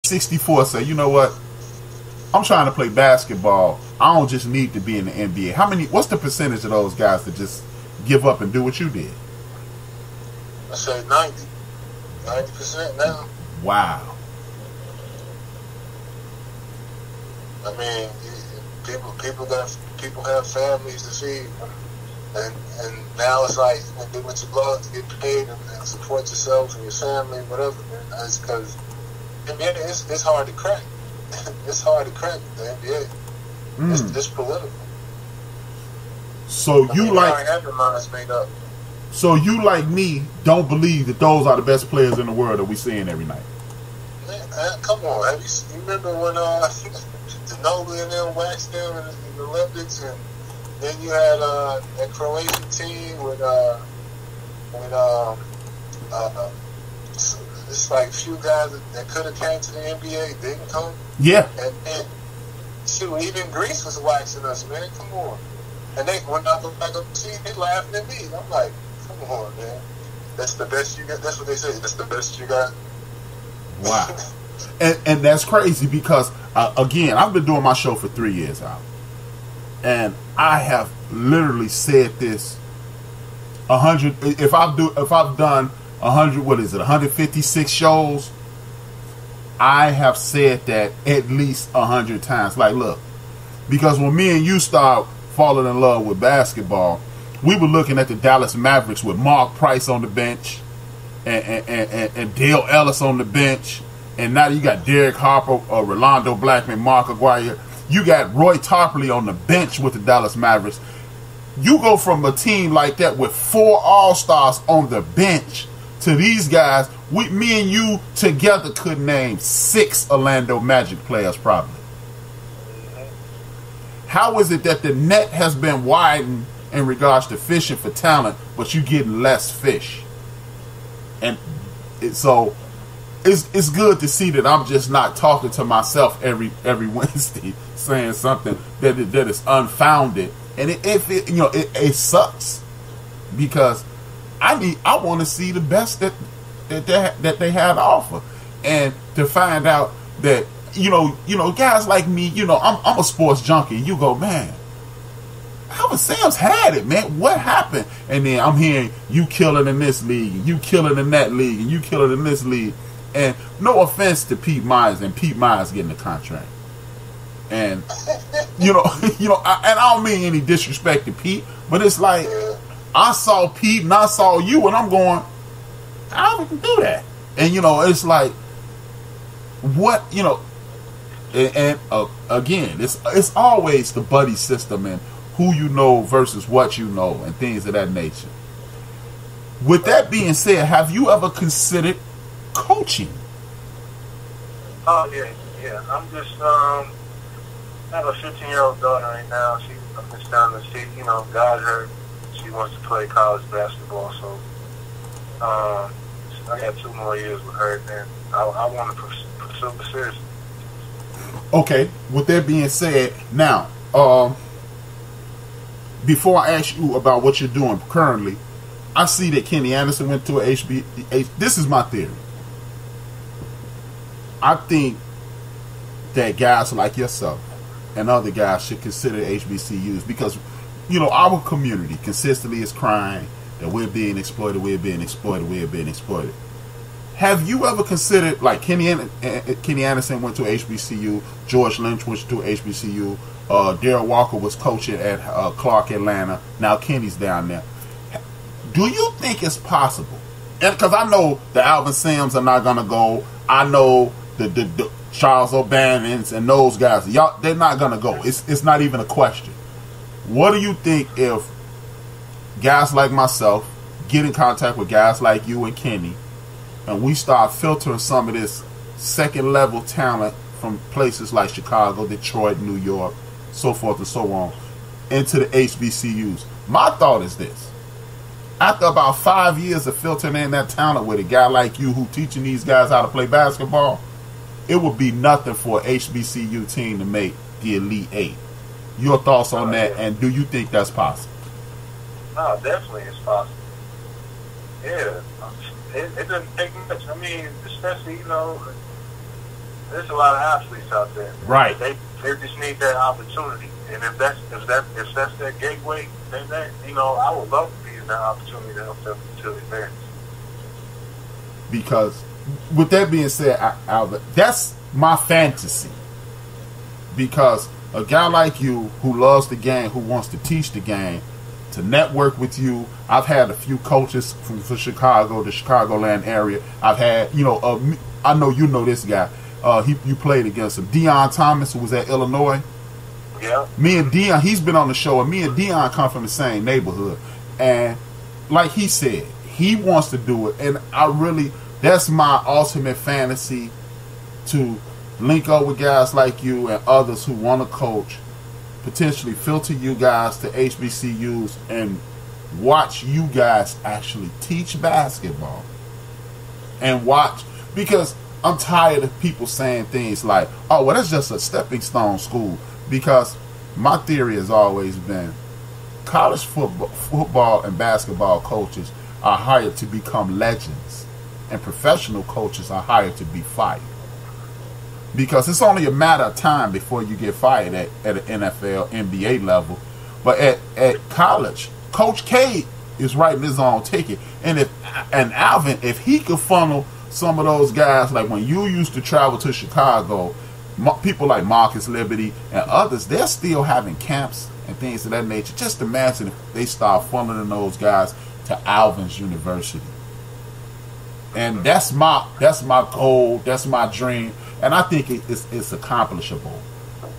64 say, you know what? I'm trying to play basketball. I don't just need to be in the NBA. What's the percentage of those guys that just give up and do what you did? I say 90% now. Wow. I mean, people have families to feed, and now it's like you can do what you love to get paid and support yourself and your family, whatever. Man. It's because NBA it's hard to crack. It's hard to crack the NBA. It's political. So you like made up. So you like me don't believe that those are the best players in the world that we seeing every night. Man, come on. You remember when Ginobili and them waxed them in the Olympics, and then you had that Croatian team with it's like a few guys that could have came to the NBA didn't come. Yeah. And shoot, even Greece was waxing us, man. Come on. And when I go back up to see, they laughing at me. I'm like, come on, man. That's the best you got. That's what they say. That's the best you got. Wow. and that's crazy because again, I've been doing my show for 3 years now, and I have literally said this 100. If I've done 100, what is it? 156 shows. I have said that at least 100 times. Like, look, because when me and you start falling in love with basketball, we were looking at the Dallas Mavericks with Mark Price on the bench and Dale Ellis on the bench. And now you got Derek Harper, Rolando Blackman, Mark Aguirre. You got Roy Tarpley on the bench with the Dallas Mavericks. You go from a team like that with 4 All-Stars on the bench to these guys. Me and you together could name 6 Orlando Magic players probably. How is it that the net has been widened in regards to fishing for talent, but you getting less fish? And so it's good to see that I'm just not talking to myself every Wednesday saying something that is unfounded, and it sucks because I want to see the best that they have to offer, and to find out that guys like me, I'm a sports junkie. You go, man, Alvin Sims had it, man. What happened? And then I'm hearing you killing in this league, and you killing in that league, and you killing in this league. And no offense to Pete Myers, and Pete Myers getting a contract. And and I don't mean any disrespect to Pete, but it's like I saw Pete and I saw you, and I'm going, I can do that. And it's like, what and again, it's always the buddy system and who you know versus what you know and things of that nature. With that being said, have you ever considered coaching? Oh yeah. I'm just I have a 15-year-old daughter right now. I'm just down to see, God hurt. She wants to play college basketball, so I got 2 more years with her, and I want to pursue it seriously. Okay. With that being said, now before I ask you about what you're doing currently, I see that Kenny Anderson went to a this is my theory. I think that guys like yourself and other guys should consider HBCUs because, our community consistently is crying that we're being exploited. Have you ever considered, like Kenny Anderson went to HBCU, George Lynch went to HBCU, Darryl Walker was coaching at Clark Atlanta, now Kenny's down there. Do you think it's possible? And because I know the Alvin Sims are not going to go. I know the Charles O'Bannons and those guys, they're not going to go. It's not even a question. What do you think if guys like myself get in contact with guys like you and Kenny, and we start filtering some of this second-level talent from places like Chicago, Detroit, New York, so forth and so on, into the HBCUs? My thought is this. After about 5 years of filtering in that talent with a guy like you who teaching these guys how to play basketball, it would be nothing for an HBCU team to make the Elite 8. Your thoughts on that, and do you think that's possible? No, definitely it's possible. Yeah. It doesn't take much. I mean, especially, there's a lot of athletes out there. Man. Right. They just need that opportunity, and if that's their gateway, then that, you know, I would love to be in that opportunity to help them to advance. Because, with that being said, Alvin, that's my fantasy. Because a guy like you who loves the game, who wants to teach the game, to network with you. I've had a few coaches from Chicago, the Chicagoland area. I've had, you know, I know you know this guy. You played against him. Deion Thomas, who was at Illinois. Yeah. Me and Deion, he's been on the show, and me and Deion come from the same neighborhood. And like he said, he wants to do it. And that's my ultimate fantasy, to link up with guys like you and others who want to coach, potentially filter you guys to HBCUs and watch you guys actually teach basketball. And watch, because I'm tired of people saying things like, oh, well, that's just a stepping stone school. Because my theory has always been college football and basketball coaches are hired to become legends, and professional coaches are hired to be fired. Because it's only a matter of time before you get fired at an NFL, NBA level. But at college, Coach K is writing his own ticket. And Alvin, if he could funnel some of those guys, like when you used to travel to Chicago, people like Marcus Liberty and others, they're still having camps and things of that nature. Just imagine if they start funneling those guys to Alvin's University. And that's my goal, that's my dream. And I think it's accomplishable.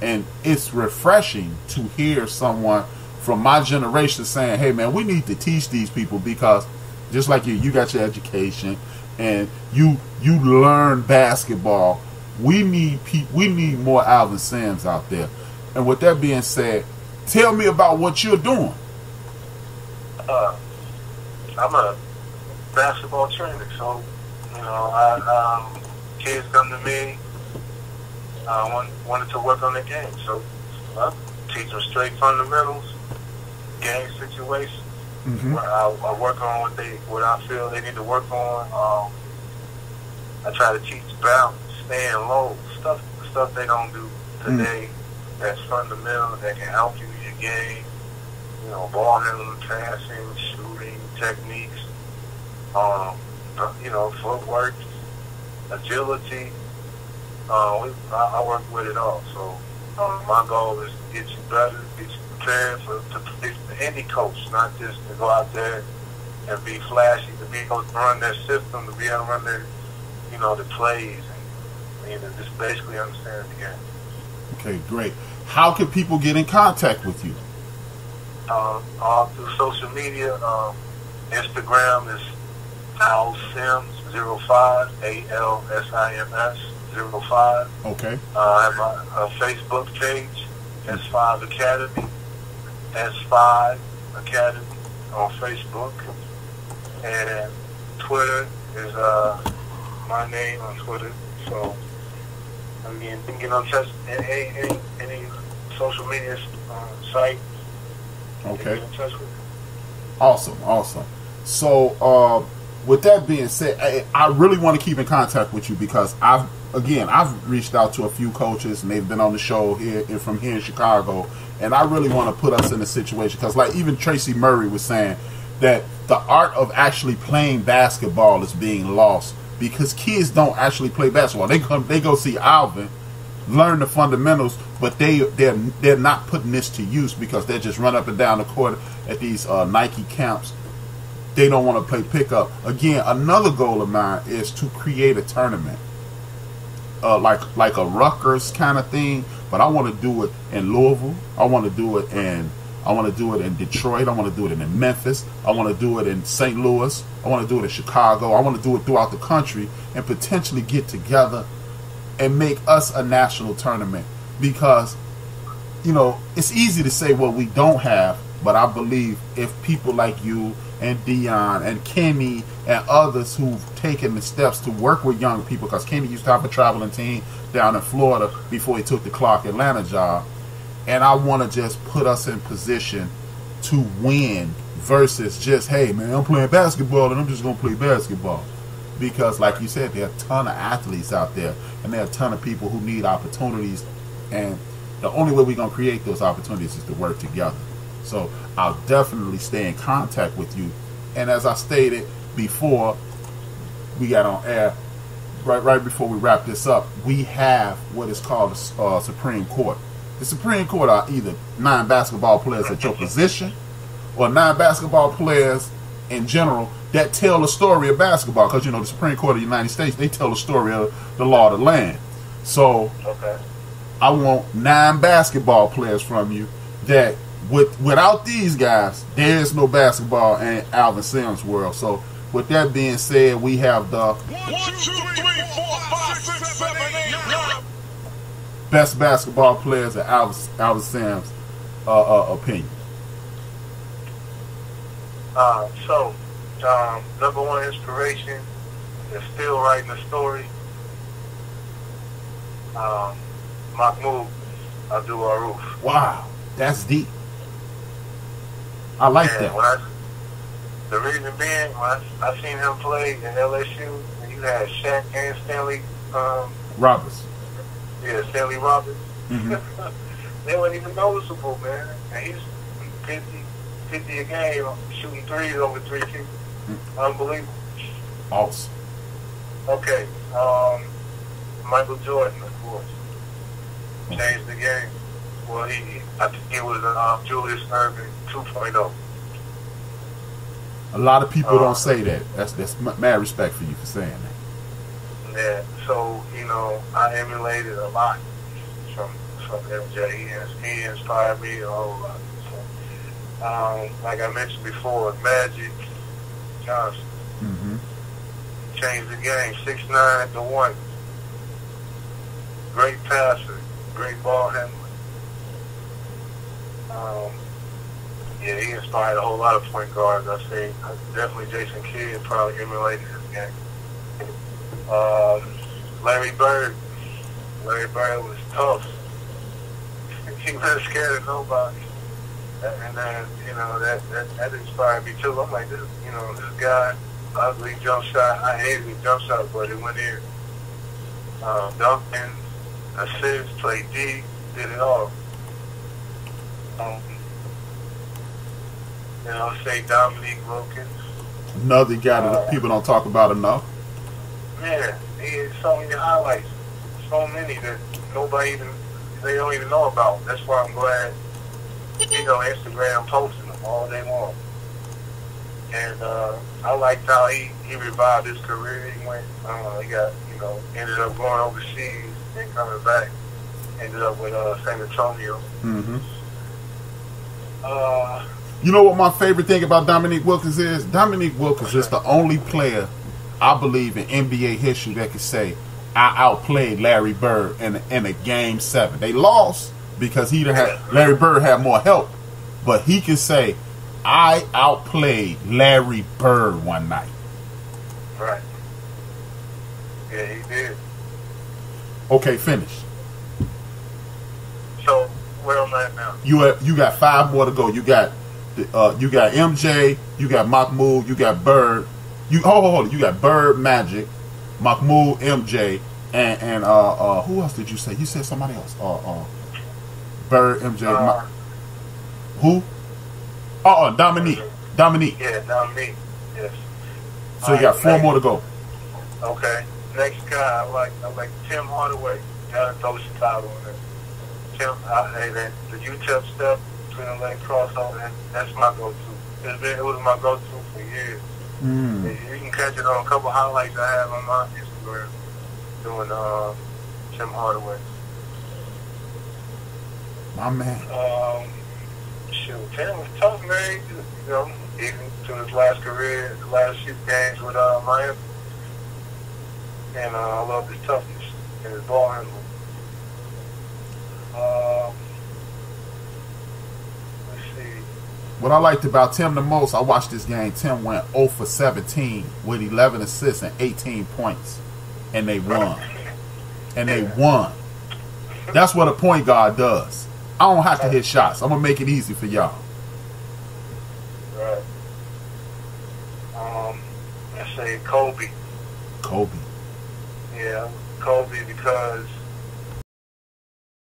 And it's refreshing to hear someone from my generation saying, hey, man, we need to teach these people, because just like you got your education and you learn basketball. We need more Alvin Sims out there. And with that being said, tell me about what you're doing. I'm a basketball trainer, so, you know, kids come to me, wanted to work on the game, so I teach them straight fundamentals, game situations. Mm-hmm. I work on what I feel they need to work on. I try to teach balance, staying low, stuff they don't do today. That's fundamental, that can help you in your game. You know, ball handling, passing, shooting techniques. You know, footwork, agility. I work with it all. So my goal is to get you better, get you prepared to play for any coach, not just to go out there and be flashy, to be able to run their system, to be able to run their, you know, the plays, and, you know, just basically understand the game. Okay, great. How can people get in contact with you? All through social media. Instagram is AlSims05, ALSIMS 05. Okay. I have a Facebook page, S5 Academy, S5 Academy on Facebook, and Twitter is my name on Twitter. So, I mean, you can get on touch any social media site. Okay. Get in touch with me. Awesome. So, with that being said, I really want to keep in contact with you, because I've reached out to a few coaches, and they've been on the show here in Chicago, and I really want to put us in a situation, because like even Tracy Murray was saying that the art of actually playing basketball is being lost, because kids don't actually play basketball. They go see Alvin, learn the fundamentals, but they're not putting this to use, because they just run up and down the court at these Nike camps. They don't want to play pickup. Again, another goal of mine is to create a tournament, like a Rutgers kind of thing. But I want to do it in Louisville. I want to do it in Detroit. I want to do it in Memphis. I want to do it in St. Louis. I want to do it in Chicago. I want to do it throughout the country, and potentially get together and make us a national tournament. Because, you know, it's easy to say what we don't have, but I believe if people like you and Dion and Kenny and others who've taken the steps to work with young people, because Kenny used to have a traveling team down in Florida before he took the Clark Atlanta job, and I want to just put us in position to win versus just, hey man, I'm playing basketball and I'm just going to play basketball. because, like you said, there are a ton of athletes out there, and there are a ton of people who need opportunities, and the only way we're going to create those opportunities is to work together. So I'll definitely stay in contact with you. And as I stated before we got on air, right before we wrap this up, we have what is called the Supreme Court. The Supreme Court are either 9 basketball players at your position or 9 basketball players in general that tell the story of basketball. Because, the Supreme Court of the United States, they tell the story of the law of the land. So I want 9 basketball players from you that without these guys, there is no basketball in Alvin Sims' world. So with that being said, we have the 1, 2, 3, 4, 5, 6, 7, 8, 9 best basketball players in Alvin Sims' opinion. Number one inspiration is still writing a story. Mahmoud Abdul-Aruf. Wow, that's deep. I like that. The reason being, when I seen him play in LSU, and you had Shaq and Stanley Roberts. Yeah, Stanley Roberts. Mm-hmm. They weren't even noticeable, man. And he's 50 a game, shooting threes over 3 feet. Mm-hmm. Unbelievable. Awesome. Okay. Michael Jordan, of course. Changed the game. Well, I think it was Julius Erving 2.0. A lot of people don't say that. That's mad respect for you for saying that. Yeah, so, I emulated a lot from MJ. He inspired me a whole lot. So, like I mentioned before, Magic Johnson. Mm-hmm. Changed the game, 6'9" at the 1. Great passer, great ball handler. Yeah, he inspired a whole lot of point guards. I say definitely Jason Kidd probably emulated his game. Larry Bird. Larry Bird was tough. He wasn't scared of nobody. And then, that inspired me too. I'm like, this guy, ugly jump shot. I hated his jump shot, but it went in. Duncan, assists, played D, did it all. Say Dominique Wilkins. Another guy that people don't talk about enough. Yeah, he had so many highlights. So many that they don't even know about. That's why I'm glad, Instagram posting them all day long. And I liked how he revived his career. He went, he got, ended up going overseas and coming back. Ended up with San Antonio. Mm-hmm. You know what my favorite thing about Dominique Wilkins is? Dominique Wilkins is the only player, I believe, in NBA history that could say, I outplayed Larry Bird in a Game 7. They lost because Larry Bird had more help. But he can say, I outplayed Larry Bird one night. Right. Yeah, he did. Okay, finish. So, where am I now? You got 5 more to go. You got MJ, you got Mahmoud, you got Bird. Hold on. You got Bird, Magic, Mahmoud, MJ, and who else did you say? You said somebody else. Bird, MJ, who? Dominique. Yeah, Dominique. Yes. So you got 4 more to go. Okay. Next guy, I like Tim Hardaway. Gotta throw Chicago in there. Tim, the UTEP step between the leg crossover, that's my go-to. It was my go-to for years. Mm. You can catch it on a couple highlights I have on my Instagram doing Tim Hardaway. My man. Tim was tough, man. Even to his last career, his last few games with Miami. And I love his toughness and his ball handling. Let's see. What I liked about Tim the most, I watched this game. Tim went 0 for 17 with 11 assists and 18 points. And they won. That's what a point guard does. I don't have to hit shots. I'm going to make it easy for y'all. Right. Let's say Kobe. Kobe. Yeah, Kobe, because